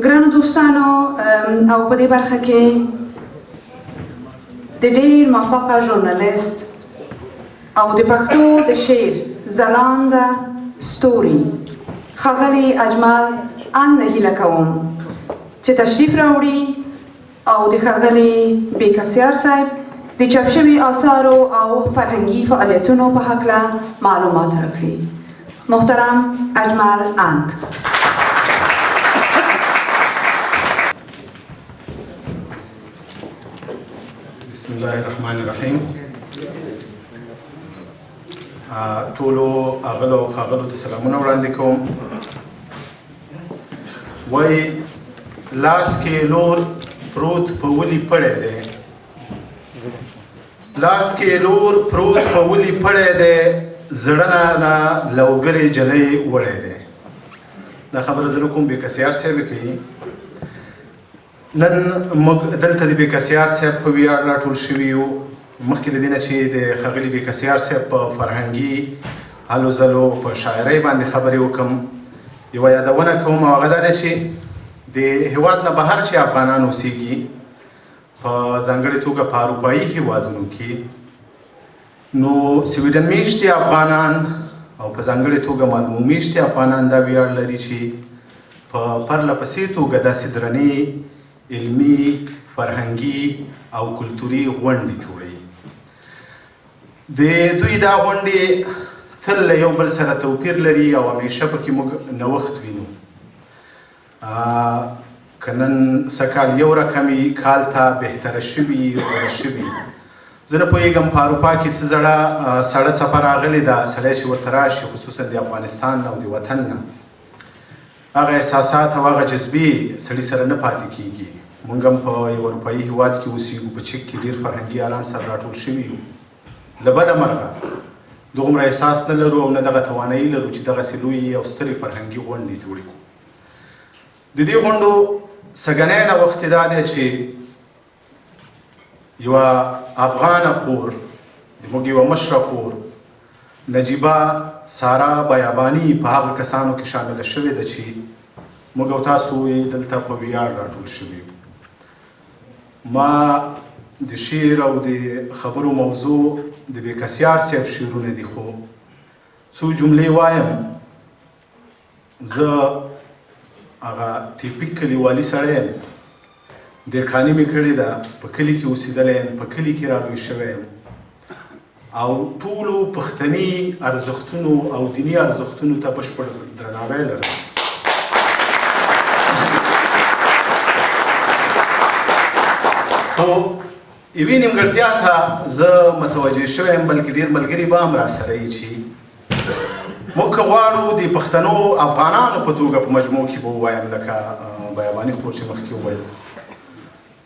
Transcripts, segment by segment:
ګرانو دوستانو او په دې برخه کې د ډېر موفقه ژورنالیست او د پښتو د شعر ځلانده ستوري ښاغلي اجمل ان هیله کوم چې تشریف راوړي او د ښاغلي بیکسیار صاحب د چاپ شوي آثارو او فرهنګي فعالیتونو په هکله معلومات راکړي. محترم اجمل اند. بسم الله الرحمن الرحیم. ټولو اغلو ښاغلو ته سلامونه وړاندې کوم. وایي لاس کې لور پروت په ولي پړی دی، لاس کې لور پروت په ولي پړی دی، زړه نه لوګرې جلۍ وړی دی. دا خبره زه کوم بیکسیار صاحب کوي. نن موږ دلته د بیکسیار صاحب په ویاړ راټول شوي یو. مخکې له دې نه چې د ښاغلي بیکسیار صاحب په فرهنګي هلو ځلو په شاعرۍ باندې خبرې وکړم، یوه یادونه کوم او هغه دا ده چې د هېواد نه بهر چې افغانان اوسېږي، په ځانګړې توګه په اروپایي هېوادونو کې، نو سویډن میشتي افغانان او په ځانګړې توګه مالمو میشتي افغانان دا ویاړ لري چې په پرله پسې توګه داسې درنې علمي، فرهنګي او کلتوري غونډې جوړوي. د دوی دا غونډې تل له یو بل سره توپیر لري او همیشه پکې موږ نوښت وینو. که نن سږکال یو رقمي کال ته بهتره شوي غوره شوي. زه نه پوهېږم په اروپا کې څه سړه څپه راغلې ده، سړی چې ورته راشي خصوصا د افغانستان او د وطن نه، هغه احساسات او هغه جذبې سړي سره نه پاتې کېږي. موږ هم په یو اروپایي هېواد کې اوسېږو، په چک کې ډېر فرهنګي آرام سره راټول شوي یو. له بده مرغه دغومره احساس نه لرو او نه دغه توانایي لرو چې دغسې لویې او سترې فرهنګي غونډې جوړې کړو. د دې غونډو سږنی نوښت دا دی چې یوه افغانه خور، زموږ یوه مشره خور نجیبه سارا بیاباني په هغه کسانو کې شامله شوې ده چې موږ او تاسو یې دلته په ویاړ راټول شوي یو. ما د شعر او د خبرو موضوع د بیکسیار صاحب شعرونه دي، خو څو جملې وایم. زه هغه ټیپیک کلیوالي سړی یم، دیرکاني مې کړې ده، په کلي کې اوسېدلی یم، په کلي کې رالوی شوی یم او ټولو پښتني ارزښتونو او دیني ارزښتونو ته بشپړ درناوی لرم. خو یوې نیمګړتیا ته زه متوجه شوی یم، بلکې ډېر ملګري به هم راسره یي چې موږ که غواړو د پښتنو افغانانو په توګه په مجموع کې به ووایم، لکه بیاباني خور چې مخکې وویل،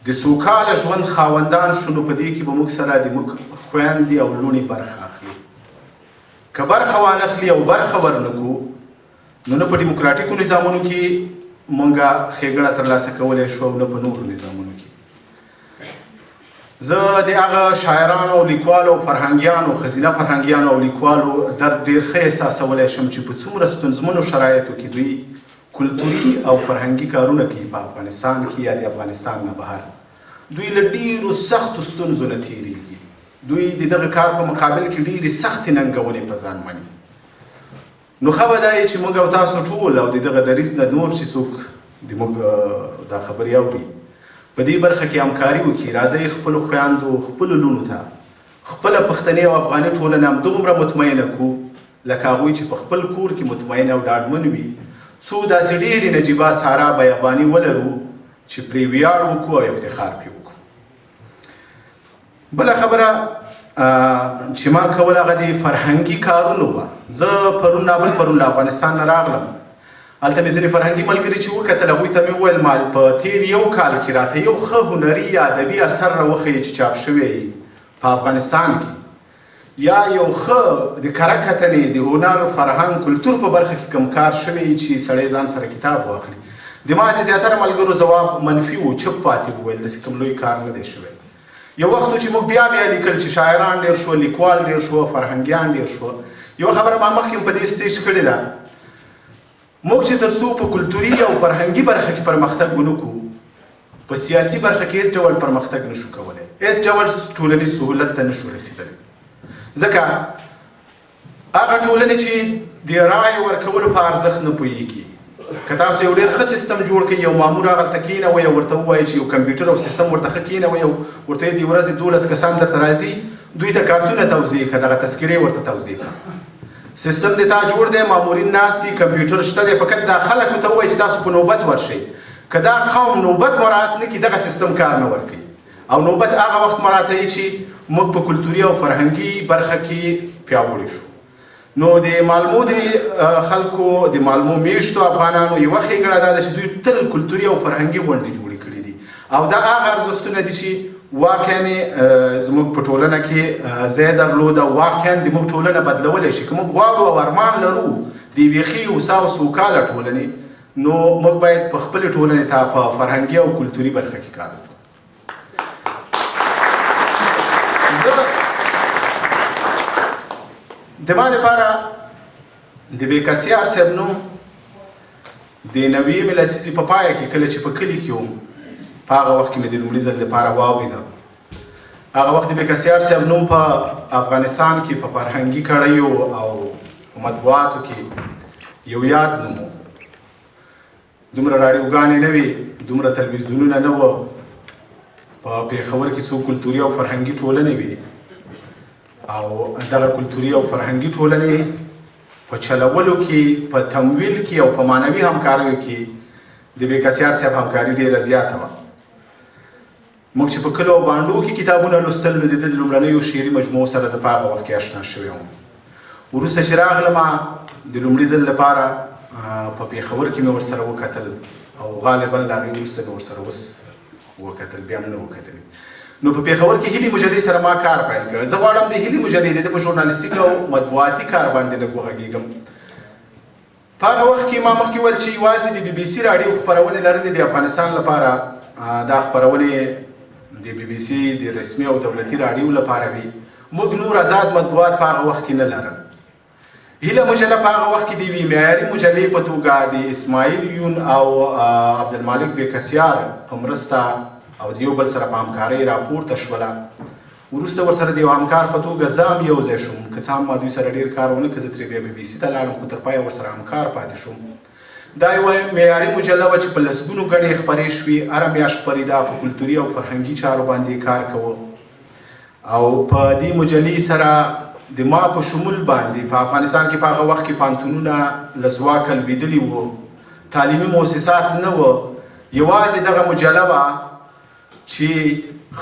د سوکاله ژوند خاوندان شو، نو په دې کې به موږ سره د موږ خویندې او لوڼې برخه اخلي. که برخه وانخلي او برخه ورنکړو، نو نه په ډیموکراټیکو نظامونو کې موږ ښېګڼه ترلاسه کولی شو او نه په نورو نظامونو کې. زه د هغه شاعرانو او لیکوالو او فرهنګیانو، ښځینه فرهنګیانو او لیکوالو درد ډېر ښه احساسولی شم چې په څومره ستونزمنو شرایطو کې دوی کلتوري او فرهنګي کارونه کوي په افغانستان کې یا د افغانستان نه بهر. دوی له ډېرو سختو ستونزو نه تېرېږي، دوی د دغه کار په مقابل کې ډېرې سختې ننګونې په ځان مني. نو ښه به دا چې موږ او تاسو ټول او د دغه دریځ نه نور چې څوک د موږ دا خبرې اوري په دې برخه کې همکاري وکړي. راځئ خپلو خویندو، خپلو لوڼو ته خپله پښتني او افغاني ټولنه همدومره مطمئنه کړو لکه هغوی چې په خپل کور کې مطمئن او ډاډمن وي. څو داسې ډېرې نجیبه سارا بیاباني ولرو چې پرې ویاړ وکړو او افتخار پرې وکړو. بله خبره چې ما کول هغه د فرهنګي کارونو وه. زه پرون له افغانستان نه راغلم، هلته مې ځینې فرهنګي ملګري چې وکتل، هغوی ته مې وویل مال په تېر یو کال کې راته یو ښه هنري یا ادبي اثر راوښیي چې چاپ شوی په افغانستان کې، یا یو ښه د کره کتنې د هنر، فرهنګ، کلتور په برخه کې کوم کار شوی چې سړی ځان سره کتاب واخلي. د ما د زیاتره ملګرو ځواب منفي و، چپ پاتې وویل داسې کوم لوی کار نه دی شوی. یو وخت چې موږ بیا لیکل چې شاعران ډېر شو، لیکوال ډېر شو، فرهنګیان ډېر شو. یو خبره ما مخکې په دې سټیج کړې ده، موږ چې تر څو په کلتوري او فرهنګي برخه کې پرمختګ ونه کړو په سیاسي برخه کې هېڅ ډول پرمختګ نشو کولی، هېڅ ډول ټولنیز سهولت ته نشو رسېدلی. ځکه هغه ټولنې چې د رایې ورکولو په ارزښت نه پوهېږي، که تاسو یو ډېر ښه سیستم جوړ کړئ، یو مامور هغلته کښېنوئ او ورته ووایئ چې یو کمپیوټر او سیستم ورته ښه کښېنوئ او ورته یې د ورځې 12 کسان درته راځي، دوی ته کارتونه توضیح کړه، دغه تذکرې ورته توضیح کړه. سیستم د تا جوړ دی، مامورین ناست دي، کمپیوټر شته دی، فقط دا خلکو ته ووایي چې تاسو په نوبت ورشئ. که دا قوم نوبت مراعات نه کړي دغه سیستم کار نه ورکوي، او نوبت هغه وخت مراعاتوي چې موږ په کلتوري او فرهنګي برخه کې پیاوړي شو. نو د مالمو د خلکو د مالمو میشتو افغانانو یوه ښېګړه دا ده چې دوی تل کلتوري او فرهنګي غونډې جوړې کړي دي، او دا هغه ارزښتونه دي چې واقعا زموږ په ټولنه کې ځای درلود او واقعا د موږ ټولنه بدلولی شي. که موږ غواړو او ارمان لرو د یوې ښې هوسا او سوکاله ټولنې، نو موږ باید په خپلې ټولنې ته په فرهنګي او کلتوري برخه کې کار وکړو. د ما دپاره د بېکسیار صاحب نوم د 90 لسیزې په پایه کې کله چې په کلي کې وم، په هغه وخت کې مې د لومړي ځل دپاره واورېده. هغه وخت د بېکسیار صاحب نوم په افغانستان کې په فرهنګي کړیو او په مطبوعاتو کې یو یاد نوم و. دومره راډیوګانې نه وې، دومره تلویزیونونه نه وه، په پېښور کې څو کلتوري او فرهنګي ټولنې وې، او دغه کلتوري او فرهنګي ټولنې په چلولو کې، په تمویل کې او په معنوي همکاریو کې د بېکسیار صاحب همکاري ډېره زیاته وه. موږ چې په کلو او بانډو کې کتابونه لوستل، نو د ده د لومړنیو شعري مجموعو سره زه په هغه وخت کې اشنا شوی وم. وروسته چې راغلم د لومړي ځل لپاره په پېښور کې مې ورسره وکتل، او غالبا له هغې وروسته مې ورسره اوس وکتل، بیا مې نه وکتلې. نو په پېښور کې هیلې مجلې سره ما کار پیل کړ. زه غواړم د هیلې مجلې د په ژورنالیستیک او مطبوعاتي کار باندې لږ وغږېږم. په هغه وخت کې ما مخکې ویل چې یوازې د بي بي سي راډیو خپرونې لرلې د افغانستان لپاره. دا خپرونې د بي بي سي د رسمي او دولتي راډیو لپاره وي. موږ نور آزاد مطبوعات په هغه وخت کې نه لرل. هیله مجله په هغه وخت کې د یوې معیاري مجلې په توګه د اسماعیل یون او عبدالمالک بېکسیار په مرسته او د یو بل سره په همکارۍ راپورته شوله. وروسته ورسره د یو همکار په توګه زه هم یو ځای شوم، که څه هم ما دوی سره ډېر کار ونه کړ، زه ترې بیا بي بي سي ته لاړم، خو تر پایه ورسره همکار پاتې شوم. دا یوه معیاري مجله وه چې په لسګونو ګڼې خپرې شوې، هره میاشت خپرېده، په کلتوري او فرهنګي چارو باندې کار کوه. او په دې مجلې سره د ما په شمول باندې په افغانستان کې په هغه وخت کې پوهنتونونه له ځواکه لوېدلي وو، تعلیمي مؤسسات نه وه، یوازې دغه مجله وه چې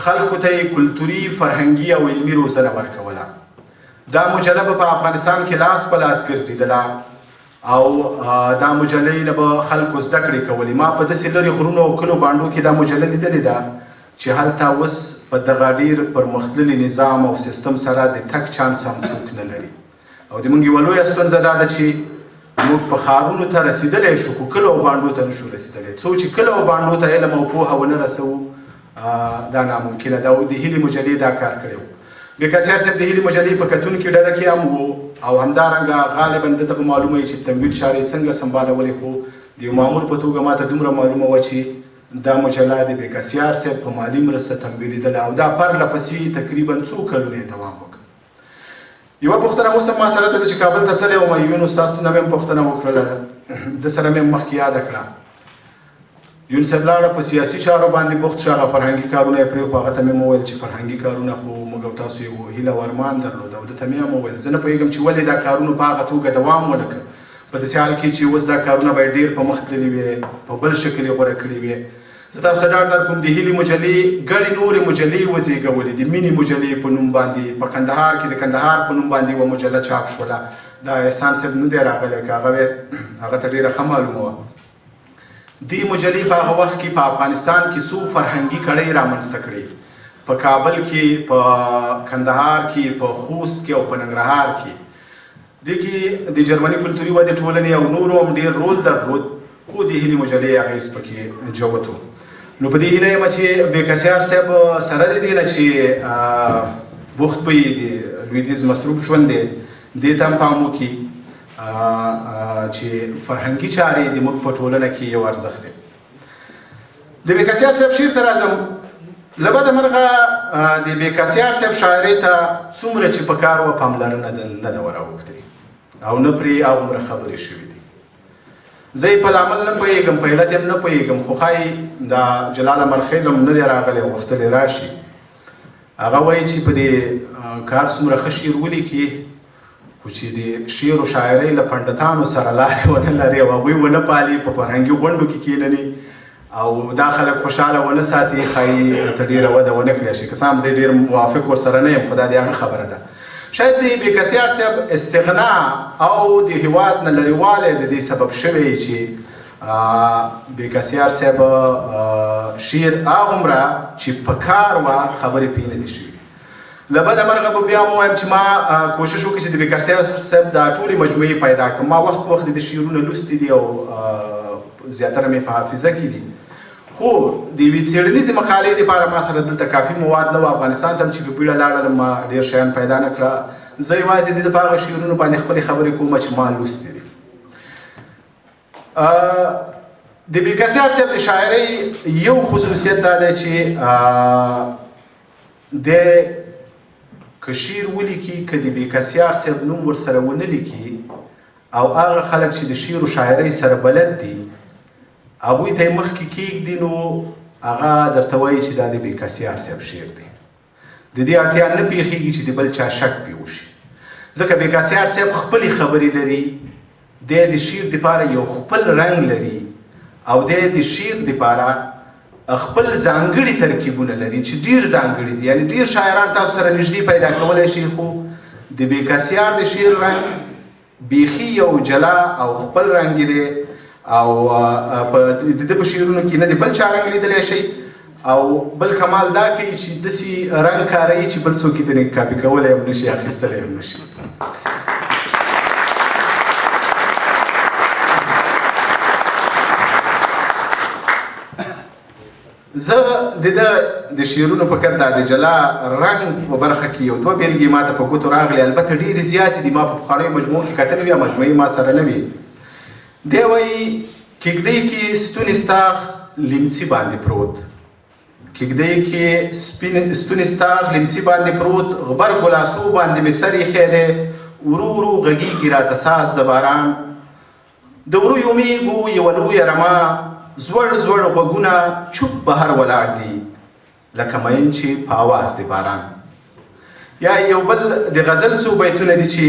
خلکو ته یې کلتوري، فرهنګي او علمي روزنه ورکوله. دا مجله به په افغانستان کې لاس په لاس ګرځېدله، او دا مجلې نه به خلکو زده کړې کولې. ما په داسې لرې غرونو او کلو بانډو کې دا مجله لیدلې ده چې هلته اوس په دغه ډېر پرمختللي نظام او سیستم سره د تګ چانس هم څوک نه لري. او د موږ یوه لویه ستونزه دا ده چې موږ په ښارونو ته رسېدلی شو، خو کلو او بانډو ته نشو رسېدلی. څو چې کلو او بانډو ته علم او پوهه ونه رسوو، دا ناممکنه ده. او د هیلې مجلې دا کار کړی و. بېکسیار صاحب د هیلې مجلې په کتونکي ډله کې هم و، او همدارنګه غالبا دته به معلومه وي چې تمویل چارې څنګه سمبالولې. خو د یو مامور په توګه ما ته دومره معلومه وه چې دا مجله د بېکسیار صاحب په مالي مرسته تمویلېدله، او دا پرله پسې تقریبا څو کلونه یې دوام وکړ. یوه پوښتنه اوس هم ما سره ده چې کابل ته تللی وم، یون استاد نه مې هم پوښتنه وکړله، ده سره مې هم مخکې یاده کړه. یون صاحب لاړه په سیاسي چارو باندې بوخت شو، هغه فرهنګي کارونه یې پرېښو. هغه ته مې وویل چې فرهنګي کارونه خو موږ او تاسو یو هیله او ارمان درلود، او ده ته مې هم وویل زه نه پوهېږم چې ولې دا کارونه په هغه توګه دوام ونه کړ، په داسې حال کې چې اوس دا کارونه باید ډېر په مخ تللي وي، په بل شکل یې غوره کړي وي. زه تاسو ته ډاډ درکوم د هیلې مجلې ګڼې نورې مجلې وزېږولې، د مینې مجلې په نوم باندې په کندهار کې د کندهار په نوم باندې یوه مجله چاپ شوله. دا احسان صاحب نه دی راغلی، که هغه ته ډېره ښه معلومه وه. دې مجلې په هغه وخت کې په افغانستان کې څو فرهنګي کړۍ رامنځته کړې، په کابل کې، په کندهار کې، په خوست کې او په ننګرهار کې. دې کې د جرمني کلتوري ودې ټولنې او نورو هم ډېر رول درلود، خو د هیلې مجلې اغېز پکې جوت و. نو په دې هیله یم چې بېکسیار صاحب سره د دې نه چې بوخت په د لویدیځ مصروف ژوند دی، دې ته هم پام وکړي. چې فرهنګي چارې د موږ په ټولنه کې یو ارزښت دی. د بېکسیار صاحب شعر ته راځم. له بده مرغه د بېکسیار صاحب شاعرۍ ته څومره چې په کار وه پاملرنه نه ده وراوښتې او نه پرې هغومره خبرې شوي دي. زه یې په لامل نه پوهېږم، په علت یې نه پوهېږم، خو ښایي دا جلال امرخیل هم نه دی راغلی او غوښتلی راشي. هغه وایي چې په دې کار څومره ښه شعر ولیکي، خو چې د شعر و شاعرۍ له پنډتانو سره لارې ونه لري او هغوی ونه پالي، په فرهنګي غونډو کې کښېنني او دا خلک خوشحاله ونه ساتي، ښایي ته ډېره وده ونه کړی شي. که څه هم زه ډېر موافق ورسره نه یم، خو دا د هغه خبره ده. شاید د بېکسیار صاحب استغنا او د هېواد نه لرېوالی د دې سبب شوی چې بېکسیار صاحب شعر هغومره چې په کار وه خبرې پرې نه دي شوي. له بده مرغه به بیا هم ووایم چې ما کوشش وکړي چې د بېکسیار صاحب دا ټولې مجموعې پیدا کړم. ما وخت د شعرونه لوستي دي او زیاتره مې په حافظه کې دي، خو د یوې څېړنیزې مقالې دپاره ما سره دلته کافي مواد نه و. افغانستان ته هم چې په بیړه لاړلم ما ډېر شیان پیدا نه کړه. زه یوازې د ده په هغه شعرونو باندې خپلې خبرې کوم چې ما لوستې دي. د بېکسیار صاحب د شاعرۍ یو خصوصیت دا دی چې د که شعر ولیکي، که د بېکسیار صاحب نوم ورسره ونه لیکي او هغه خلک چې د شعر و شاعرۍ سره بلد دي هغوی ته یې مخکې کېږدي، نو هغه درته وایي چې دا د بېکسیار صاحب شعر دی. د دې اړتیا نه پېښېږي چې د بل چا شک پرې وشي، ځکه بېکسیار صاحب خپلې خبرې لري، دی د شعر دپاره یو خپل رنګ لري او دی د شعر دپاره خپل ځانګړي ترکیبونه لري چې ډېر ځانګړي دي. یعنې ډېر شاعران تاسو سره نږدې پیدا کولی شي، خو د بېکسیار د شعر رنګ بیخي یو جلا او خپل رنګ دی او د ده په شعرونو کې نه د بل چا رنګ لیدلی شي. او بل کمال دا کوي چې داسې رنګ کاروي چې بل څوک یې ترې کاپي کولی هم نه شي، اخیستلی هم نه شي. زه د ده د شعرونو په کت دا د جلا رنګ په برخه کې یو دوه بېلګې ما ته په ګوتو راغلې، البته ډېرې زیاتې دي، ما په پخوانیو مجموعو کې کتلې وي او مجموعې ما سره نه وي. دی وایي کېږدۍ کې ستوني ستا لیمڅي باندې پروت، کېږدۍ کې ستوني ستا لیمڅي باندې پروت، غبرګو لاسو باندې مې سر ایښی دی، ورو ورو غږېږي راته ساز د باران، د ورویو میږو یوه لویه رمه، زوړ زوړ غوږونه چوپ بهر ولاړ دي لکه مین چې په اواز د باران. یا یو بل د غزل څو بیتونه دي چې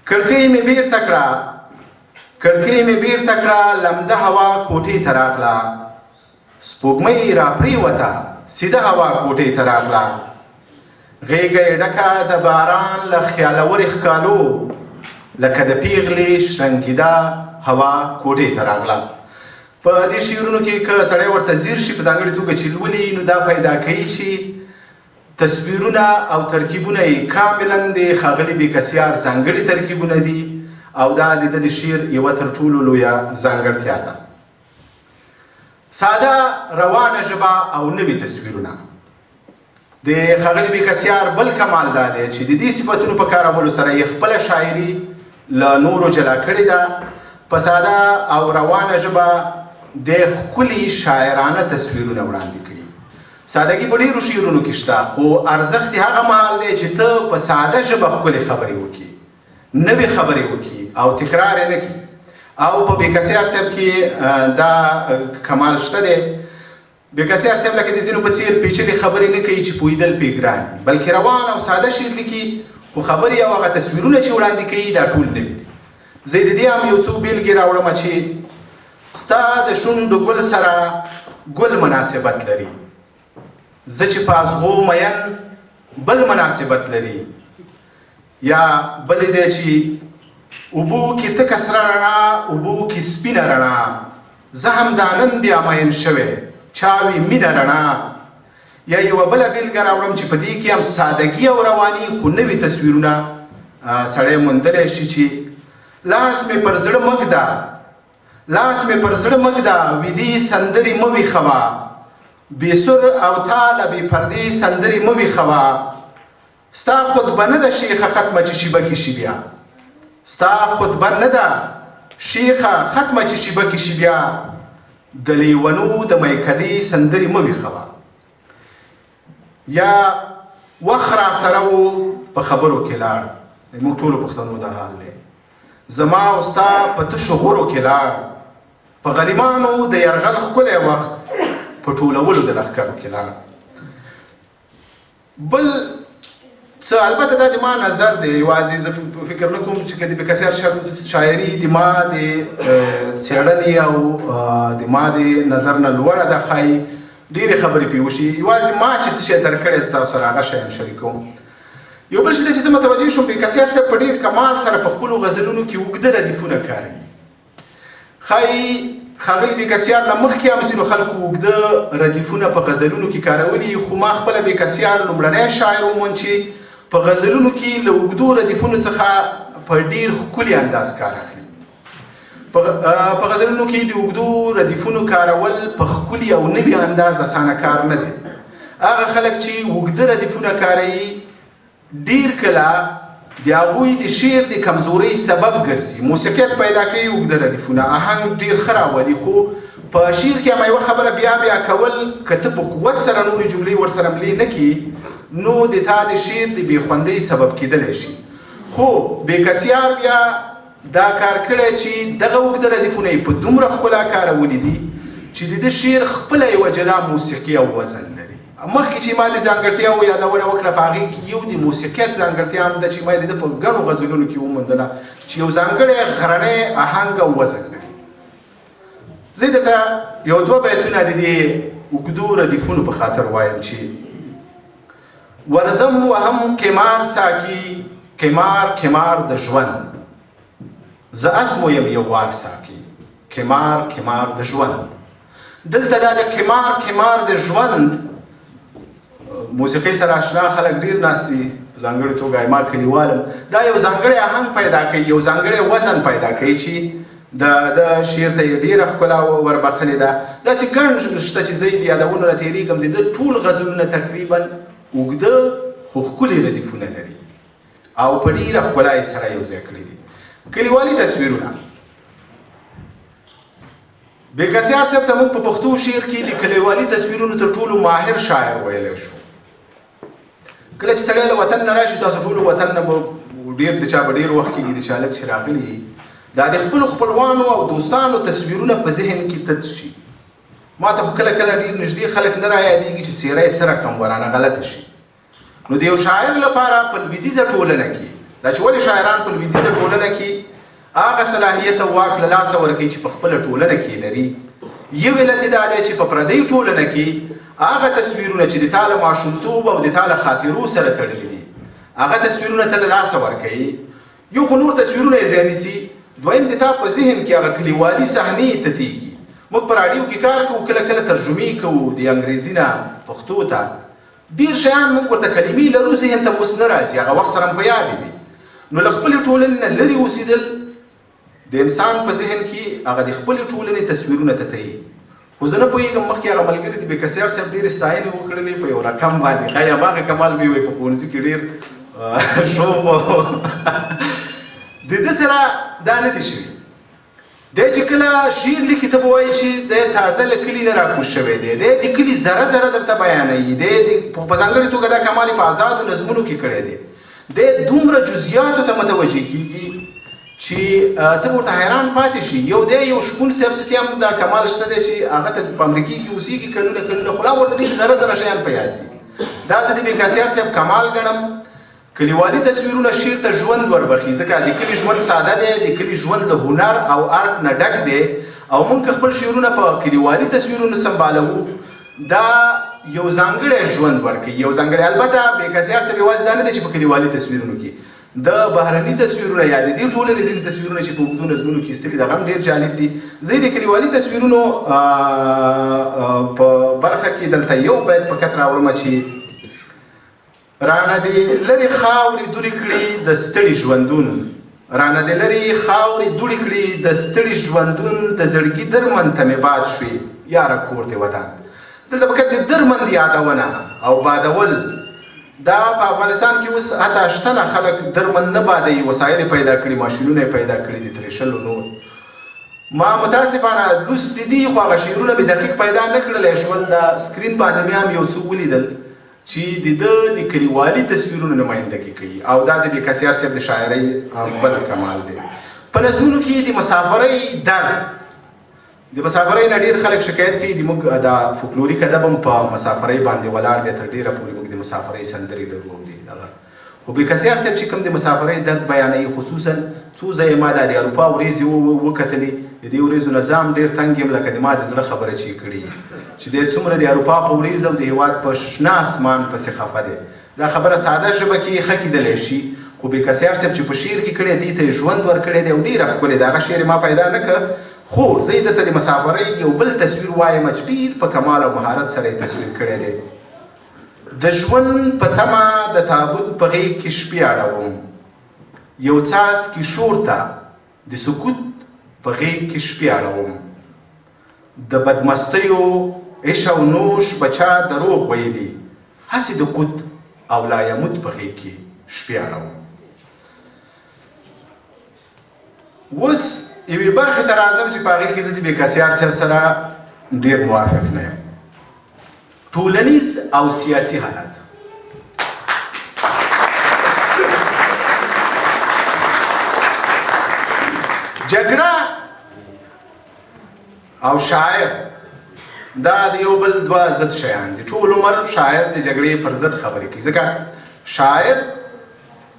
کړکۍ مې بیرته کړه، کړکۍ مې بیرته کړه، لمده هوا کوټې ته راغله، سپوږمۍ راپرېوته سیده هوا کوټې ته راغله، غېږه یې ډکه د باران له خیالورې ښکالو، لکه د پیغلې شرنګېده هوا کوټې ته راغله. په دې شعرونو کې که سړی ورته ځیر شي په ځانګړې توګه چې لولي، نو دا پیدا کوي چې تصویرونه او ترکیبونه یې کاملا د ښاغلي بېکسیار ځانګړي ترکیبونه دي او دا د ده د شعر یوه تر ټولو لویه ځانګړتیا ده. ساده روانه ژبه او نوي تصویرونه. د ښاغلي بېکسیار بل کمال دا دی چې د دې صفتونو په کارولو سره یې خپله شاعري له نورو جلا کړې ده. په ساده او روانه ژبه د ښکلي شاعرانه تصویرونه وړاندې کوي. سادګي په ډېرو شعرونو کې شته، خو ارزښت یې هغه مهال دی چې ته په ساده ژبه ښکلې خبرې وکړي، نوې خبرې وکړي او تکرار یې نه کړي. او په بېکسیار صاحب کې دا کمال شته دی. بېکسیار صاحب لکه د ځینو په څېر پیچلې خبرې نه کوي چې پوهېدل پرې ګران وي، بلکې روان او ساده شعر لیکي، خو خبرې او هغه تصویرونه چې وړاندې کوي دا ټول نوي دي. زه د دې هم یو څو بېلګې راوړم چې ستا د شونډو ګل سره ګل مناسبت لري، زه چې په ازغو مین بل مناسبت لري. یا بل دی چې اوبو کې تکه سره رڼا، اوبو کې سپینه رڼا، زه هم دا نن بیا مین شوی چاوي مینه رڼا. یا یوه بله بېلګه راوړم چې په دې کې هم سادګي او رواني خو نوي تصویرونه سړی موندلی شي چې لاس مې پر زړه مږده، لاس مې پر زړه مږده، ویدې سندرې مه ویښوه، بې سر او تاله بې پردې سندرې مه ویښوه، ستا خطبه نه ده شیخه ختمه چې شیبه کې شي بیا، ستا خطبه نه ده شیخه ختمه چې شیبه کې شي بیا د لیونو د میکدې سندرې مه ویښوه یا وخت را سره و په خبرو کې لاړ موږ ټولو پښتنو دا حال دی زما او ستا په تشو غورو کې لاړ په غلیمانو د یرغل ښکلی وخت په ټولولو د لښکرو کې لاړ بل څه البته دا د ما نظر دی یوازې زه فکر نه کوم چې که د بېکسیار شاعري د ما د څېړنې او د ما د نظر نه لوړه ده ښایي ډېرې خبرې پرې وشي یوازې ما چې څه شی درک کړی زه تاسو سره هغه شیان شریکوم یو بل شی دی چې زه متوجه شوم بېکسیار صاحب په ډېر کمال سره په خپلو غزلونو کې اوږده ردیفونه کاروي ښایي ښاغلي بېکسیار نه مخکې هم ځینو خلکو اوږده ردیفونه په غزلونو کې کارولي خو ما خپله بېکسیار لومړنی شاعر وموند چې په غزلونو کې له اوږدو ردیفونو څخه په ډېر ښکلي انداز کار اخلي په غزلونو کې د اوږدو ردیفونو کارول په ښکلي او نوي انداز اسانه کار نه دی هغه خلک چې اوږده ردیفونه کاروي ډېر کله د هغوی د شعر د کمزورۍ سبب ګرځي موسیقیت پیدا کوي اوږده ردیفونه آهنګ ډېر ښه راولي خو په شعر کې هم یوه خبره بیا بیا کول که ته په قوت سره نورې جملې ورسره ملې نه کړي نو د تا د شعر د بېخوندۍ سبب کېدلی شي خو بېکسیار بیا دا کار کړی چې دغه اوږده ردیفونه یې په دومره ښکلا کارولي دي چې د ده شعر خپله یوه جلا موسیقي او وزن لري مخکې چې ما د ځانګړتیاو یادونه وکړه په هغې کې یو د موسیقیت ځانګړتیا هم ده چې ما یې د ده په ګڼو غزلونو کې وموندله چې یو ځانګړی غرنی آهنګ او وزن لري زه درته یو دوه بیتونه د دې اوږدو ردیفونو په خاطر وایم چې ورځم وهم قمار ساکي قمار د ژوند زه اسمو یم یو وار ساکي قمار د ژوند دلته دا د قمار د ژوند موسیقي سره اشنا خلک ډېر ناست دي په ځانګړې توګه ما کلیوالم دا یو ځانګړی آهنګ پیدا کوي یو ځانګړی وزن پیدا کوي چې د شعر ته یې ډېره ښکلا وربخلې ده داسې ګڼ شته چې زه یې د یادونو نه تېرېږم د ده ټول غزلونه تقریبا اوږده خو ښکلي ردیفونه لري او په ډېره ښکلا یې سره یو ځای کړي دي کلیوالي تصویرونه بېکسیار صاحب ته موږ په پښتو شعر کې د کلیوالي تصویرونو تر ټولو ماهر شاعر ویلی شو کله چې سړی له وطن نه راشي تاسو ټولو وطن نه به ډېر د چا به ډېر وخت کېږي د چا لږ چې راغلي دا د خپلو خپلوانو او دوستانو تصویرونه په ذهن کې تت شي ما ته خو کله کله ډېر نږدې خلک نه رایادېږي چې څېره یې څه رقم ورانه غلطه شي نو د یو شاعر لپاره په لویدیځه ټولنه کې دا چې ولې شاعران په لویدیځه ټولنه کې هغه صلاحیت او واک له لاسه ورکوي چې په خپله ټولنه کې لري یو علت یې دا دی چې په پردۍ ټولنه کې هغه تصویرونه چې د تا له ماشومتوب او د تا له خاطرو سره تړلي دي هغه تصویرونه ته له لاسه ورکوي یو خو نور تصویرونه یې ځای نیسي دویم د تا په ذهن کې هغه کلیوالي صحنې تتېږي موږ په راډیو کې کار کوو کله کله ترجمې کوو د انګریزي نه پښتو ته ډېر شیان موږ ورته کلمې لرو ذهن ته اوس نه راځي هغه وخت سره په یاد وي نو له خپلې ټولنې نه لرې اوسېدل د انسان په ذهن کې هغه د خپلې ټولنې تصویرونه تتوي خو زه نه پوهېږم مخکې هغه ملګري د بېکسیار صاحب ډېرې ستاینې وکړلې په یو رقم باندې ښایي هماغه کمال وی وایي په ښوونځي کې ډېر شوق د ده سره دا نه دي شوي دی چې کله شعر لیکي ته به وایي چې دی تازه له کلي نه راکوز شوی دی دی د کلي ذره ذره درته بیانوي دی په ځانګړې توګه دا کمال په آزادو نظمونو کې کړی دی دی دومره جزیاتو ته متوجه کېږي چې ته ورته حیران پاتې شي یو دی یو شپون صاحب کې هم دا کمال شته دی چې هغه ته په امریکې کې اوسېږي کلونه خو لا ورته ډېر ذره ذره شیان په یاد دي دا زه د بېکسیار صاحب کمال ګڼم کلیوالي تصویرونه شعر ته ژوند وربخي ځکه د کلي ژوند ساده دی د کلي ژوند له هنر او ارټ نه ډک دی او موږ که خپل شعرونه په کلیوالي تصویرونو سمبالوو دا یو ځانګړی ژوند ورکوي یو ځانګړی البته بېکسیار صاحب یوازې دا نه دی چې په کلیوالي تصویرونو کې د بهرني تصویرونه یا د دې ټولنې ځینې تصویرونه چې په اوږدو نظمونو کې ایستلي دغه هم ډېر جالب دي زه د کلیوالي تصویرونو په برخه کې دلته یو بیت په کت راوړم چې رانه دې لرې خاورې دورې کړي د ستړي ژوندون رانه دې لرې خاورې دوړې کړي د ستړي ژوندون د زړګي درمن ته مې باد شوې یاره کور دې ودان دلته په کت د درمند یادونه او بادول دا په افغانستان کې اوس حتی شتنه خلک درمن نه بادوي، وسایل پیدا کړي، ماشینونه پیدا کړي دي، ترېشل و نور. ما متاسفانه لوستي دي خو هغه شعرونه مې دقیق پیدا نه کړلی شول. دا سکرین باندې مې هم یو څه ولیدل چې د ده د کلیوالي تصویرونو نمایندګي کوي، او دا د بېکسیار صاحب د شاعرۍ بل کمال دی. په نظمونو کې د مسافرۍ درد، د مسافرۍ نه ډېر خلک شکایت کوي د موږ دا فولکلوریک ادب هم په مسافرۍ باندې ولاړ دی، تر ډېره پورې موږ د مسافرۍ سندرې لرو او دي دغه. خو بېکسیار صاحب چې کوم د مسافرۍ درد بیانوي، خصوصا څو ځایه ما دا د اروپا ورېځې وکتلې، د دې ورېځو نظام ډېر تنګ یم لکه د ما د زړه خبره چې کړي چې دی څومره د اروپا په وریځ او د هېواد په شنه اسمان پسې خفه دی. دا خبره ساده ژبه کې ښه کیدلی شي، خو بېکسیار صاحب چې په شعر کې کړی دې ته یې ژوند ورکړی دی او ډېره ښکلې دی. هغه شعر ما پیدا نه کړ، خو زه یې درته د مسافرۍ یو بل تصویر وایم چې ډېر په کمال او مهارت سره یې تصویر کړی دی. د ژوند په تمه د تابوت په غېږ کې شپې اړوم، یو څاڅکي شور ته د سکوت په غېږ کې شپې اړوم، د بدمستیو عش او نوش بچا دروغ ویلي، هسې د قوت او لایموت په غېږ کې شپې اړوم. اوس یوې برخې ته راځم چې په هغې کې زه د بېکسیار صاحب سره ډېر موافق نه یم. ټولنیز او سیاسي حالات. جګړه او شاعر دا د یو بل دوه ضد شیان دي. ټول عمر شاعر د جګړې پر ضد خبرې کوي، ځکه شاعر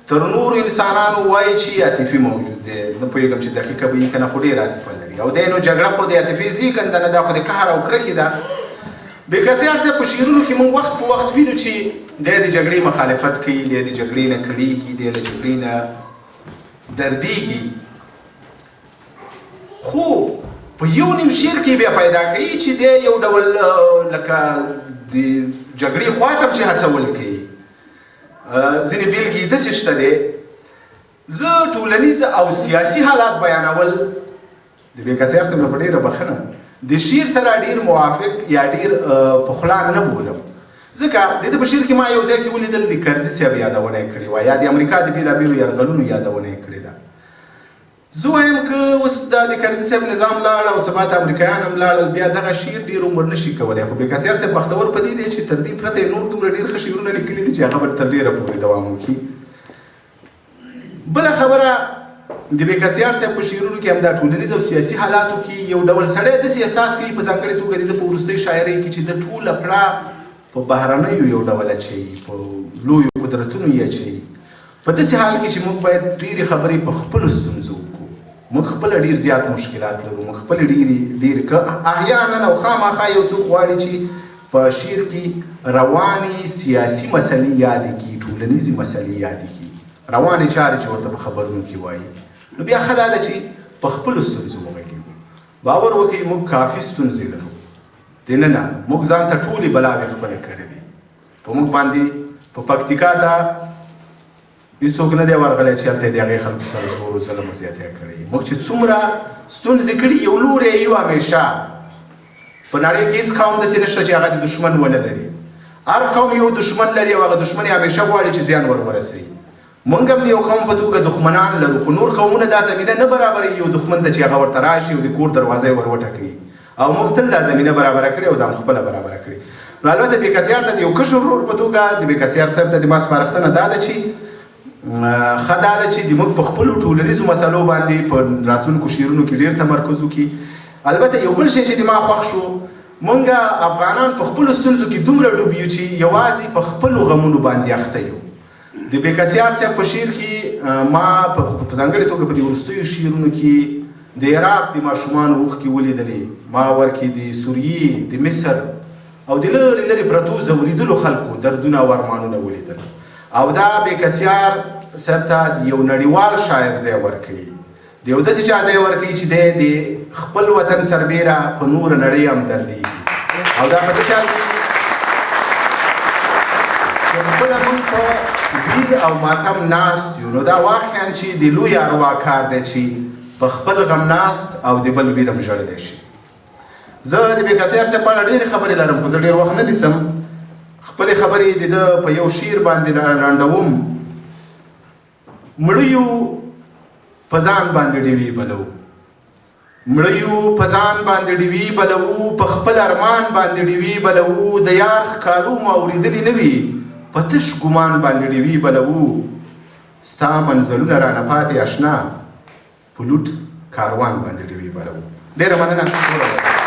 تر نورو انسانانو وایي چې عاطفي موجود دی. نه پوهېږم چې دقیقه به یې که نه، خو ډېره عاطفه لري. او دی نو جګړه خو د عاطفې زېږنده نه ده، خو د قهر او کرکې ده. بېکسیار صاحب په شعرونو کې موږ وخت په وخت وینو چې دی د جګړې مخالفت کوي، دی د جګړې نه کړېږي، دی له جګړې نه دردېږي، خو په یو نیم شعر کې بیا پیدا کوي چې دی یو ډول لکه د جګړې خوا ته چې هڅول کوي. ځینې بېلګې یې داسې شته دی. زه ټولنیز او سیاسي حالات بیانول د بېکسیار صاحب نه په ډېره بخښنه د شعر سره ډېر موافق یا ډېر پخلا نه بولم، ځکه د ده په شعر کې ما یو ځای کې ولیدل د کرزي صاحب یادونه یې کړې وه، یا د امریکا د بېلابېلو یرغلونو یادونه یې کړې ده. زه وایم که اوس دا د کرزي صاحب نظام لاړ او سبا ته امریکایان هم لاړل، بیا دغه شعر ډېر عمر نه شي کولی. خو بېکسیار صاحب بختور په دې دی چې تر دې پرته یې نور دومره ډېر ښه شعرونه لیکلي دي چې هغه به تر ډېره پورې دوام وکړي. بله خبره، د بېکسیار صاحب په شعرونو کې هم دا ټولنیز او سیاسي حالاتو کې یو ډول سړی داسې احساس کوي په ځانګړې توګه د ده په وروستۍ شاعرۍ کې چې د ټوله پړه په بهرنیو یو ډول اچوي، په لویو قدرتونو یې اچوي. په داسې حال کې چې موږ باید ډېرې خبرې په خپلو ستونزو وکړو. موږ خپله ډېر زیات مشکلات لرو، موږ خپلې ډېرې احیانا او خامخا یو څوک غواړي چې په شعر کې روانې سیاسي مسلې یادې کړي، ټولنیزې مسلې یادې کړي، روانې چارې چې ورته په خبرونو کې وایي. نو بیا ښه دا ده چې په خپلو ستونزو وغږېږو. باور وکړئ موږ کافي ستونزې لرو، دننه موږ ځان ته ټولې بلاوې خپله کړلې. په موږ باندې په پکتیکا ته هېڅوک نه دی ورغلی چې هلته یې د هغې خلکو سره زور و ظلم و زیاتی کړی. موږ چې څومره ستونزې کړي یو لوری یې یو همیشه. په نړۍ کې هېڅ قوم داسې نشته چې هغه د دښمن ونه لري. هر قوم یو دښمن لري او هغه دښمن یې همیشه غواړي چې زیان ورسوي. موږ هم د یو قوم په توګه دښمنان لرو، خو نور قومونه دا زمینه نه برابروي یو دښمن ته چې هغه ورته راشي او د کور دروازه یې ور وټکوي. او موږ تل دا زمینه برابره کړې او دا هم خپله برابره کړې. نو البته بېکسیار ته د یو کشر ورور په توګه د بېکسیار صاحب ته د ما سپارښتنه دا ده چې ښه دا ده چې موږ په خپلو ټولنیزو مسلو باندې په راتلونکو شعرونو کې ډېر تمرکز وکړي. البته یو بل شی چې د ما خوښ شو، موږ افغانان په خپلو ستونزو کې دومره ډوب یو چې یوازې په خپلو غمونو باندې اخته یو. د بېکسیار صاحب په شعر کې ما په ځانګړې توګه په دې وروستیو شعرونو کې د عراق د ماشومانو اوښکې ولیدلې، ما ورکې د سوریې، د مصر او د لرې لرې پرتو ځورېدلو خلکو دردونه او ارمانونه ولیدل. او دا بېکسیار صاحب ته د یو نړیوال شاعر ځای ورکوي، د یو داسې چا ځای ورکوي چې دی د خپل وطن سربیره په نوره نړۍ هم دردېږي. او دا په داسې حال کې چې خپله موږ په ویر او ماتم ناست یو، نو دا واقعا چې د لوی اروا کار دی چې په خپل غم ناست او د بل ویر هم ژړلی شي. زه د بېکسیار صاحب په اړه ډېرې خبرې لرم، خو زه ډېر وخت نه نیسم. خپلې خبرې د ده په یو شعر باندې لنډوم. مړیو په ځان باندې ډیوې بلو، مړیو په ځان باندې ډیوې بلو، په خپل ارمان باندې ډیوې بلو، د یار ښکالو مو اورېدلې نه وي، په تش ګمان باندې ډیوې بلو. ستا منزلونه رانه پاتې اشنا، په لوټ کاروان باندې ډیوې بلو. ډېره مننه.